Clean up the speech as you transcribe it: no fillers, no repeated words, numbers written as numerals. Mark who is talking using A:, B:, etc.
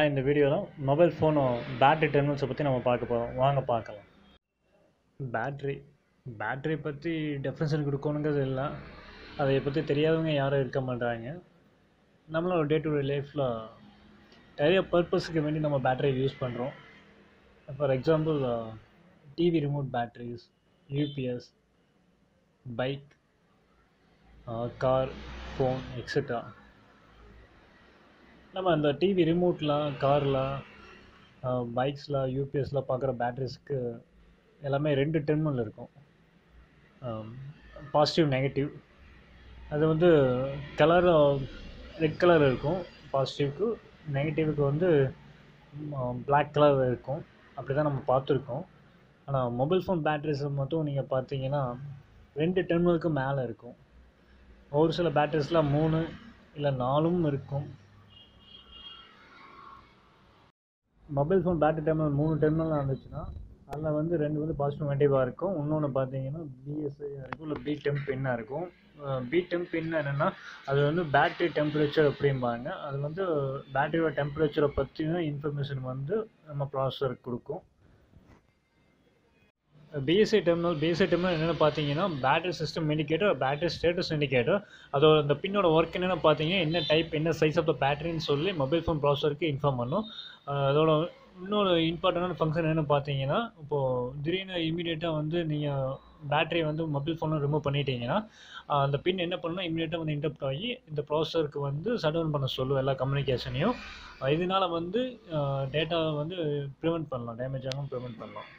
A: இந்த வீடியோவில் மொபைல் ஃபோனும் பேட்ரி டெர்மினல்ஸை பற்றி நம்ம பார்க்க போகிறோம். வாங்க பார்க்கலாம். பேட்ரி பற்றி டெஃபினேஷன் கொடுக்கணுங்கிறது இல்லை. அதை பற்றி தெரியாதவங்க யாரும் இருக்க மாட்டாங்க. நம்மளோட டே டு டே லைஃப்பில் நிறைய பர்பஸுக்கு வேண்டி நம்ம பேட்டரியை யூஸ் பண்ணுறோம். For example TV remote batteries, UPS, bike, car, phone etcetera. நம்ம அந்த டிவி ரிமோட்டில், காரில், பைக்ஸில், யூபிஎஸில் பார்க்குற பேட்ரிஸ்க்கு எல்லாமே 2 டெர்மினல் இருக்கும். Positive, negative. அது வந்து கலர் ரெட் கலர் இருக்கும் பாசிட்டிவ்க்கு, நெகட்டிவ்க்கு வந்து பிளாக் கலர் இருக்கும். அப்படி தான் நம்ம பார்த்துருக்கோம். ஆனால் மொபைல் ஃபோன் பேட்ரிஸை மட்டும் நீங்கள் பார்த்தீங்கன்னா 2 டெர்மினலுக்கு மேலே இருக்கும். ஒரு சில பேட்ரிஸில் 3 இல்லை 4 இருக்கும். Mobile phone battery terminal 3 terminal இருந்துச்சுன்னா அதில் வந்து 2 வந்து பாசிட்டிவ் நெகட்டிவாக இருக்கும். இன்னொன்று பார்த்தீங்கன்னா பிஎஸ்ஐயாக இருக்கும், இல்லை பி டெம்ப் பின்னாக இருக்கும். பி டெம்ப் பின் என்னென்னா அது வந்து பேட்டரி டெம்பரேச்சர் அப்படிம்பாங்க. அது வந்து பேட்டரியோட டெம்பரேச்சரை பற்றின இன்ஃபர்மேஷன் வந்து நம்ம ப்ராசஸருக்கு கொடுக்கும். பிஎஸ்ஐ டெர்மினல் என்னென்னு பார்த்தீங்கன்னா battery system indicator, battery status indicator. அதோட அந்த பின்னோட ஒர்க் என்னென்னு பார்த்தீங்கன்னா என்ன டைப், என்ன சைஸ் ஆஃப் த பேட்டரின்னு சொல்லி மொபைல் ஃபோன் ப்ராசஸருக்கு இன்ஃபார்ம் பண்ணும். அதோட இன்னொரு இம்பார்ட்டண்டான ஃபங்க்ஷன் என்னென்னு பார்த்தீங்கன்னா, இப்போது திடீர்னு இமீடியட்டாக வந்து நீங்கள் பேட்டரியை வந்து மொபைல் ஃபோனில் ரிமூவ் பண்ணிட்டீங்கன்னா அந்த பின் என்ன பண்ணணும், இமீடியட்டாக வந்து இன்டர்ப்ட் ஆகி இந்த ப்ராசஸருக்கு வந்து ஷட் டவுன் பண்ண சொல்லும் எல்லா கம்யூனிகேஷனையும். இதனால் வந்து டேட்டாவை வந்து ப்ரிவெண்ட் பண்ணலாம், டேமேஜ் ஆகாமல் ப்ரிவெண்ட் பண்ணலாம்.